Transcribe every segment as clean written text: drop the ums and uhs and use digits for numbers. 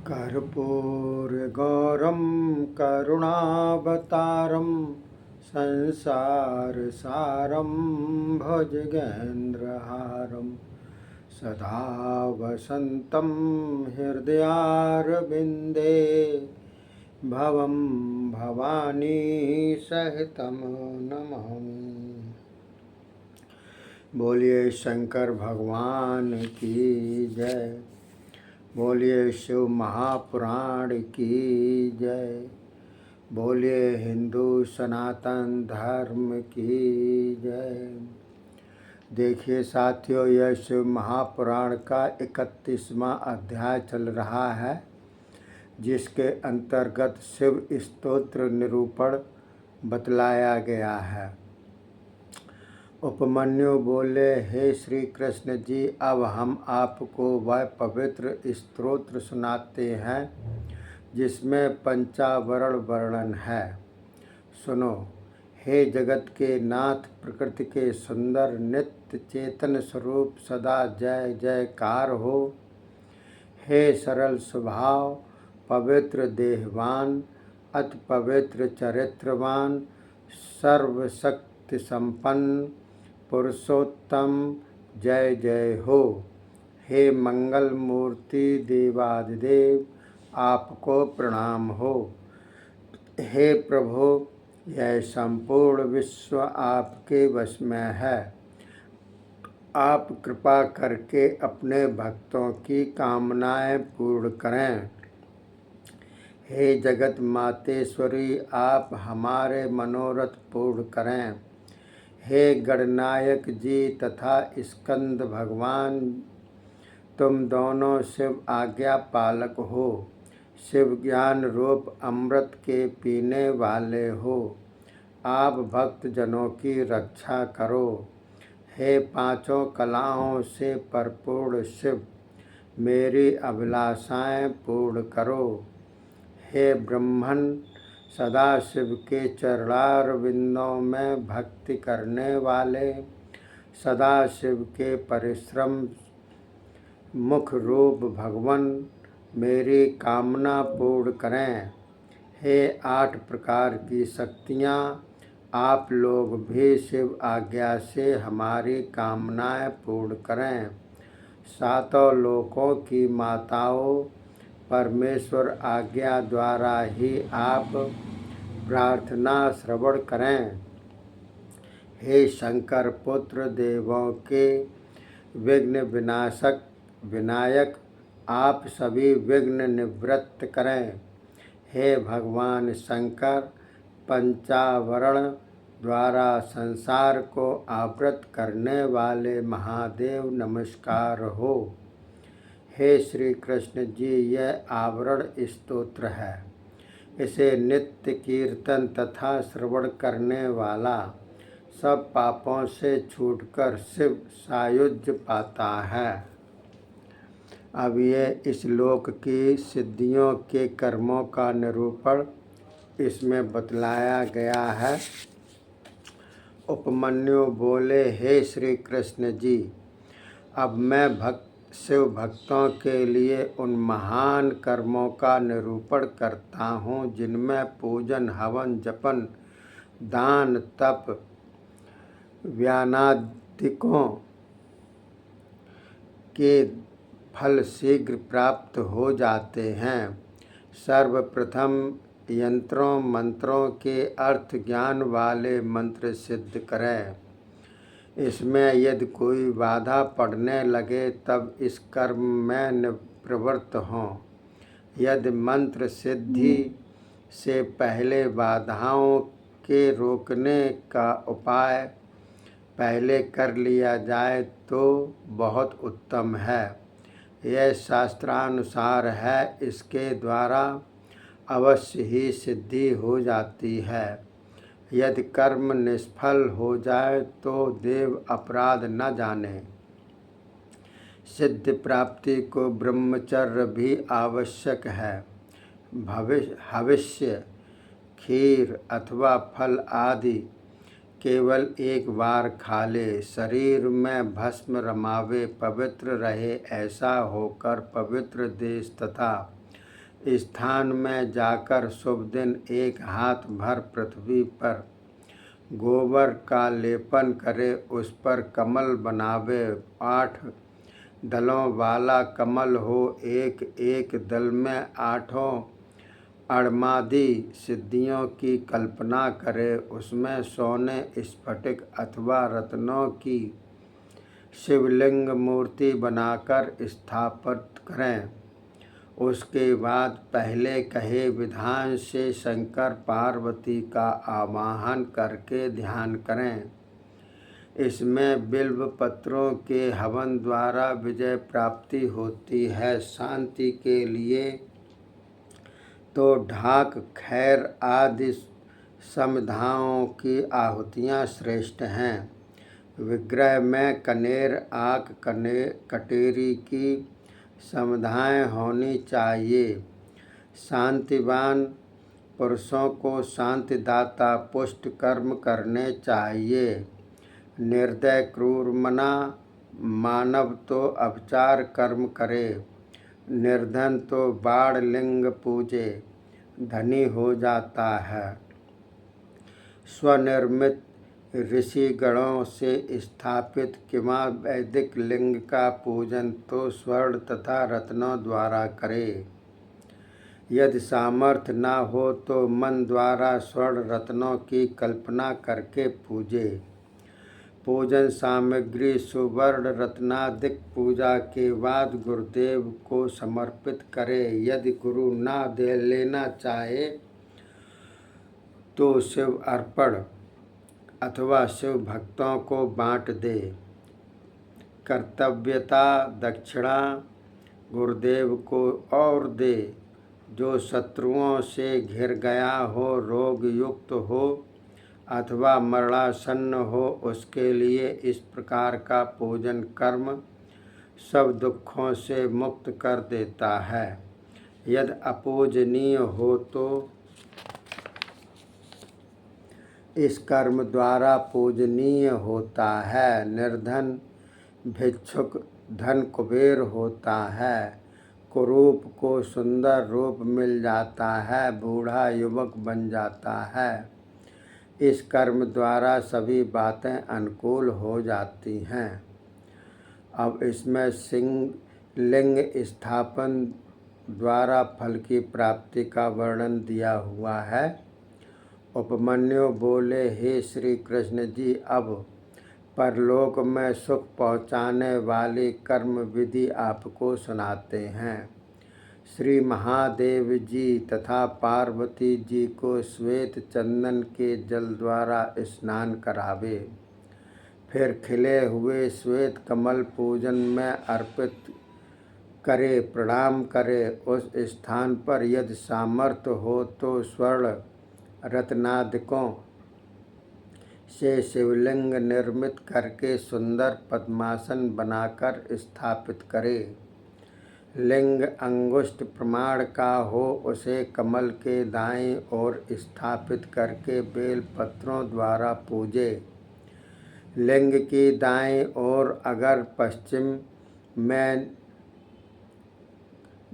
कर्पूरगौरं करुणावतारं संसारसारं भुजगेन्द्रहारं सदा वसन्तं हृदयारविन्दे भवं भवानी सहितं नमामि। बोलिए शंकर भगवान की जय। बोलिए शिव महापुराण की जय। बोलिए हिंदू सनातन धर्म की जय। देखिए साथियों, यह शिव महापुराण का 31वां अध्याय चल रहा है, जिसके अंतर्गत शिव स्तोत्र निरूपण बतलाया गया है। उपमन्यु बोले, हे श्री कृष्ण जी, अब हम आपको वह पवित्र स्तोत्र सुनाते हैं जिसमें पंचावरण वर्णन है। सुनो। हे जगत के नाथ, प्रकृति के सुंदर नित्य चेतन स्वरूप सदा जय जयकार हो। हे सरल स्वभाव, पवित्र देहवान, अति पवित्र चरित्रवान, सर्वशक्ति संपन्न पुरुषोत्तम, जय जय हो। हे मंगल मूर्ति देवादिदेव, आपको प्रणाम हो। हे प्रभु, यह संपूर्ण विश्व आपके वश में है। आप कृपा करके अपने भक्तों की कामनाएं पूर्ण करें। हे जगत मातेश्वरी, आप हमारे मनोरथ पूर्ण करें। हे गणनायक जी तथा स्कंद भगवान, तुम दोनों शिव आज्ञा पालक हो। शिव ज्ञान रूप अमृत के पीने वाले हो। आप भक्त जनों की रक्षा करो। हे पांचों कलाओं से परिपूर्ण शिव, मेरी अभिलाषाएं पूर्ण करो। हे ब्रह्मन, सदा शिव के चरणारविंदों में भक्ति करने वाले, सदा शिव के परिश्रम मुख रूप भगवन, मेरी कामना पूर्ण करें। हे 8 प्रकार की शक्तियाँ, आप लोग भी शिव आज्ञा से हमारी कामनाएं पूर्ण करें। सातों लोकों की माताओं, परमेश्वर आज्ञा द्वारा ही आप प्रार्थना श्रवण करें। हे शंकर पुत्र देवों के विघ्न विनाशक विनायक, आप सभी विघ्न निवृत्त करें। हे भगवान शंकर, पंचावरण द्वारा संसार को आवृत करने वाले महादेव, नमस्कार हो। हे श्री कृष्ण जी, यह आवरण स्तोत्र है। इसे नित्य कीर्तन तथा श्रवण करने वाला सब पापों से छूटकर शिव सायुज्य पाता है। अब ये इस लोक की सिद्धियों के कर्मों का निरूपण इसमें बतलाया गया है। उपमन्यु बोले, हे श्री कृष्ण जी, अब मैं शिव भक्तों के लिए उन महान कर्मों का निरूपण करता हूँ जिनमें पूजन, हवन, जपन, दान, तप, व्यानादिकों के फल शीघ्र प्राप्त हो जाते हैं। सर्वप्रथम यंत्रों मंत्रों के अर्थ ज्ञान वाले मंत्र सिद्ध करें। इसमें यदि कोई बाधा पड़ने लगे तब इस कर्म में प्रवृत्त हों। यदि मंत्र सिद्धि से पहले बाधाओं के रोकने का उपाय पहले कर लिया जाए तो बहुत उत्तम है। यह शास्त्रानुसार है, इसके द्वारा अवश्य ही सिद्धि हो जाती है। यदि कर्म निष्फल हो जाए तो देव अपराध न जाने। सिद्धि प्राप्ति को ब्रह्मचर्य भी आवश्यक है। हविष्य, खीर अथवा फल आदि केवल एक बार खा ले, शरीर में भस्म रमावे, पवित्र रहे, ऐसा होकर पवित्र देश तथा स्थान में जाकर शुभ दिन एक हाथ भर पृथ्वी पर गोबर का लेपन करे, उस पर कमल बनावे। 8 दलों वाला कमल हो, एक एक दल में 8 अणमादि सिद्धियों की कल्पना करे। उसमें सोने, स्फटिक अथवा रत्नों की शिवलिंग मूर्ति बनाकर स्थापित करें। उसके बाद पहले कहे विधान से शंकर पार्वती का आवाहन करके ध्यान करें। इसमें बिल्व पत्रों के हवन द्वारा विजय प्राप्ति होती है। शांति के लिए तो ढाक, खैर आदि समिधाओं की आहुतियाँ श्रेष्ठ हैं। विग्रह में कनेर, आक, कटेरी की समिधाएँ होनी चाहिए। शांतिवान पुरुषों को शांतिदाता पुष्ट कर्म करने चाहिए। निर्दय क्रूरमना मानव तो अपचार कर्म करे। निर्धन तो बाण लिंग पूजे, धनी हो जाता है। स्वनिर्मित ऋषि गणों से स्थापित किंवा वैदिक लिंग का पूजन तो स्वर्ण तथा रत्नों द्वारा करे। यदि सामर्थ्य न हो तो मन द्वारा स्वर्ण रत्नों की कल्पना करके पूजे। पूजन सामग्री सुवर्ण रत्नादिक पूजा के बाद गुरुदेव को समर्पित करे। यदि गुरु न दे लेना चाहे तो शिव अर्पण अथवा शिव भक्तों को बांट दे। कर्तव्यता दक्षिणा गुरुदेव को और दे। जो शत्रुओं से घिर गया हो, रोग युक्त हो अथवा मरणासन्न हो, उसके लिए इस प्रकार का पूजन कर्म सब दुखों से मुक्त कर देता है। यदि अपूजनीय हो तो इस कर्म द्वारा पूजनीय होता है। निर्धन भिक्षुक धन कुबेर होता है। कुरूप को सुंदर रूप मिल जाता है। बूढ़ा युवक बन जाता है। इस कर्म द्वारा सभी बातें अनुकूल हो जाती हैं। अब इसमें लिंग स्थापन द्वारा फल की प्राप्ति का वर्णन दिया हुआ है। उपमन्यु बोले, हे श्री कृष्ण जी, अब परलोक में सुख पहुँचाने वाली कर्म विधि आपको सुनाते हैं। श्री महादेव जी तथा पार्वती जी को श्वेत चंदन के जल द्वारा स्नान करावे। फिर खिले हुए श्वेत कमल पूजन में अर्पित करे, प्रणाम करे। उस स्थान पर यदि सामर्थ्य हो तो स्वर्ण रत्नादिकों से शिवलिंग निर्मित करके सुंदर पद्मासन बनाकर स्थापित करे। लिंग अंगुष्ठ प्रमाण का हो, उसे कमल के दाईं ओर स्थापित करके बेल पत्रों द्वारा पूजे। लिंग की दाईं ओर अगर पश्चिम में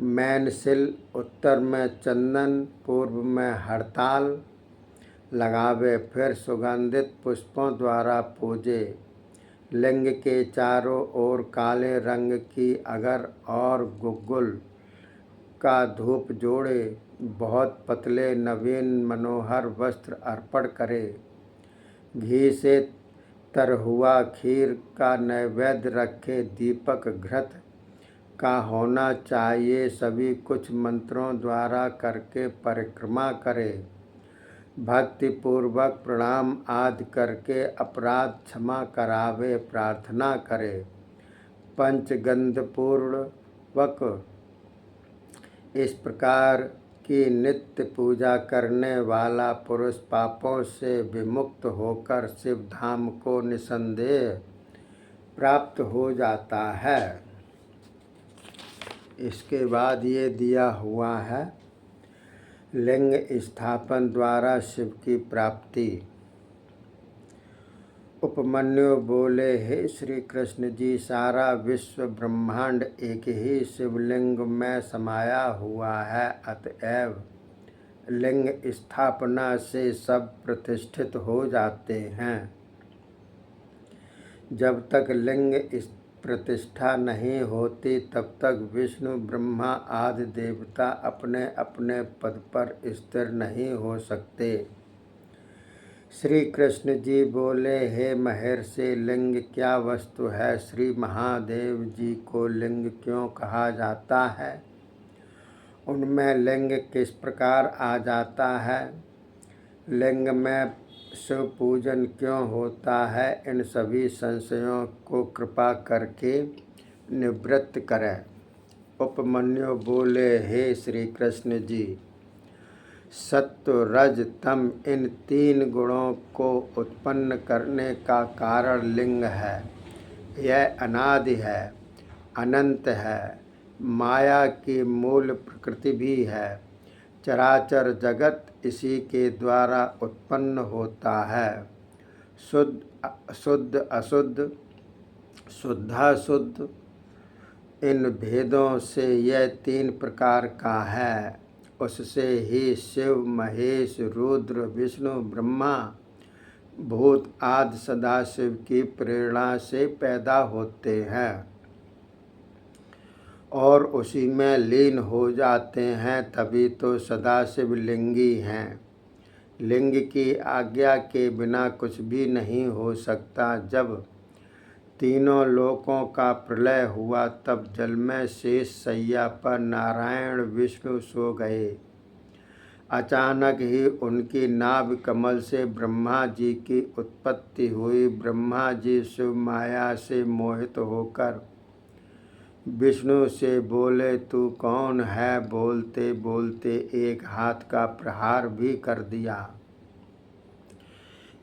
मैनसिल, उत्तर में चंदन, पूर्व में हड़ताल लगावे। फिर सुगंधित पुष्पों द्वारा पूजे। लिंग के चारों ओर काले रंग की अगर और गुग्गुल का धूप जोड़े। बहुत पतले नवीन मनोहर वस्त्र अर्पण करे। घी से तरहुआ खीर का नैवेद्य रखे। दीपक घृत का होना चाहिए। सभी कुछ मंत्रों द्वारा करके परिक्रमा करे। भक्ति पूर्वक प्रणाम आदि करके अपराध क्षमा करावे, प्रार्थना करे। पंचगंध पूर्वक इस प्रकार की नित्य पूजा करने वाला पुरुष पापों से विमुक्त होकर शिव धाम को निसंदेह प्राप्त हो जाता है। इसके बाद ये दिया हुआ है लिंग स्थापन द्वारा शिव की प्राप्ति। उपमन्यु बोले, हे श्री कृष्ण जी, सारा विश्व ब्रह्मांड एक ही शिवलिंग में समाया हुआ है, अतएव लिंग स्थापना से सब प्रतिष्ठित हो जाते हैं। जब तक लिंग प्रतिष्ठा नहीं होती तब तक विष्णु ब्रह्मा आदि देवता अपने अपने पद पर स्थिर नहीं हो सकते। श्री कृष्ण जी बोले, हे महर्षि, लिंग क्या वस्तु है? श्री महादेव जी को लिंग क्यों कहा जाता है? उनमें लिंग किस प्रकार आ जाता है? लिंग में शिव पूजन क्यों होता है? इन सभी संशयों को कृपा करके निवृत्त करें। उपमन्यु बोले, हे श्री कृष्ण जी, सत्व रज तम इन तीन गुणों को उत्पन्न करने का कारण लिंग है। यह अनादि है, अनंत है, माया की मूल प्रकृति भी है। चराचर जगत इसी के द्वारा उत्पन्न होता है। शुद्ध अशुद्ध, शुद्धाशुद्ध, इन भेदों से यह तीन प्रकार का है। उससे ही शिव, महेश, रुद्र, विष्णु, ब्रह्मा, भूत आदि सदाशिव की प्रेरणा से पैदा होते हैं और उसी में लीन हो जाते हैं, तभी तो सदाशिव लिंगी हैं। लिंग की आज्ञा के बिना कुछ भी नहीं हो सकता। जब तीनों लोकों का प्रलय हुआ तब जल में शेष शैया पर नारायण विष्णु सो गए। अचानक ही उनकी नाभि कमल से ब्रह्मा जी की उत्पत्ति हुई। ब्रह्मा जी शिव माया से मोहित होकर विष्णु से बोले, तू कौन है? बोलते बोलते एक हाथ का प्रहार भी कर दिया।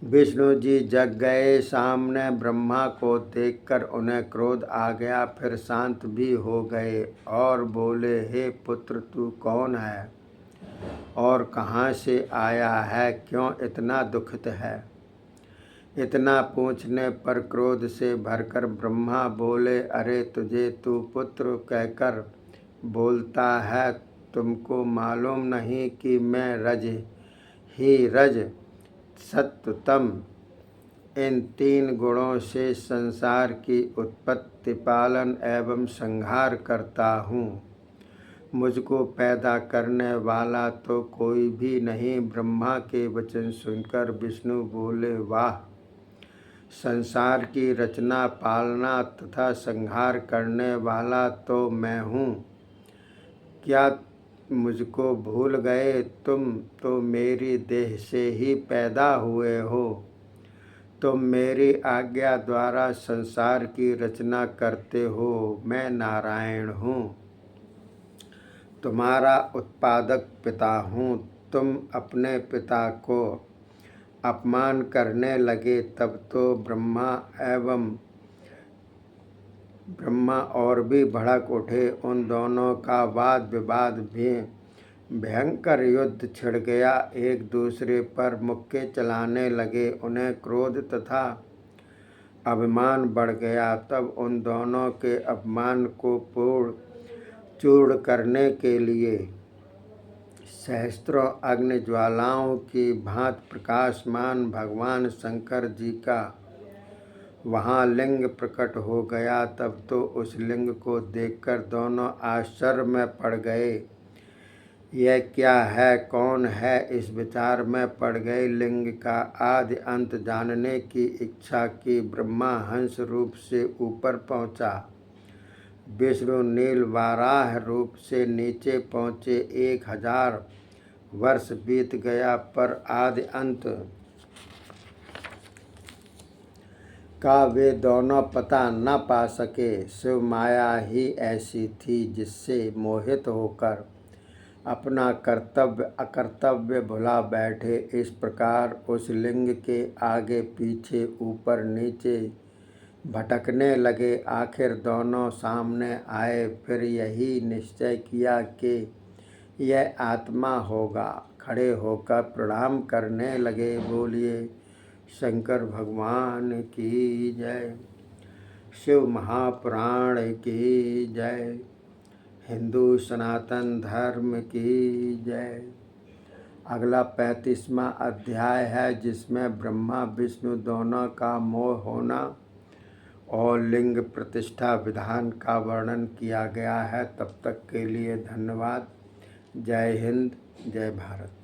विष्णु जी जग गए। सामने ब्रह्मा को देखकर उन्हें क्रोध आ गया, फिर शांत भी हो गए और बोले, हे पुत्र, तू कौन है और कहाँ से आया है? क्यों इतना दुखित है? इतना पूछने पर क्रोध से भरकर ब्रह्मा बोले, अरे तुझे तू पुत्र कहकर बोलता है? तुमको मालूम नहीं कि मैं रज ही रज, सत्व, तम, इन तीन गुणों से संसार की उत्पत्ति, पालन एवं संहार करता हूँ। मुझको पैदा करने वाला तो कोई भी नहीं। ब्रह्मा के वचन सुनकर विष्णु बोले, वाह, संसार की रचना, पालना तथा संहार करने वाला तो मैं हूँ। क्या मुझको भूल गए? तुम तो मेरी देह से ही पैदा हुए हो। तुम मेरी आज्ञा द्वारा संसार की रचना करते हो। मैं नारायण हूँ, तुम्हारा उत्पादक पिता हूँ। तुम अपने पिता को अपमान करने लगे तब तो ब्रह्मा और भी भड़क उठे। उन दोनों का वाद विवाद भी भयंकर युद्ध छिड़ गया। एक दूसरे पर मुक्के चलाने लगे। उन्हें क्रोध तथा अभिमान बढ़ गया। तब उन दोनों के अपमान को चूर्ण करने के लिए सहस्त्रों अग्नि ज्वालाओं की भांति प्रकाशमान भगवान शंकर जी का वहाँ लिंग प्रकट हो गया। तब तो उस लिंग को देखकर दोनों आश्चर्य में पड़ गए। यह क्या है? कौन है? इस विचार में पड़ गए। लिंग का आदि अंत जानने की इच्छा की। ब्रह्मा हंस रूप से ऊपर पहुँचा। विष्णु नील वाराह रूप से नीचे पहुँचे। 1000 वर्ष बीत गया पर आदि अंत का वे दोनों पता न पा सके। शिव माया ही ऐसी थी जिससे मोहित होकर अपना कर्तव्य अकर्तव्य भुला बैठे। इस प्रकार उस लिंग के आगे पीछे ऊपर नीचे भटकने लगे। आखिर दोनों सामने आए। फिर यही निश्चय किया कि यह आत्मा होगा। खड़े होकर प्रणाम करने लगे। बोलिए, शंकर भगवान की जय। शिव महापुराण की जय। हिंदू सनातन धर्म की जय। अगला 35वां अध्याय है, जिसमें ब्रह्मा विष्णु दोनों का मोह होना और लिंग प्रतिष्ठा विधान का वर्णन किया गया है। तब तक के लिए धन्यवाद। जय हिंद, जय भारत।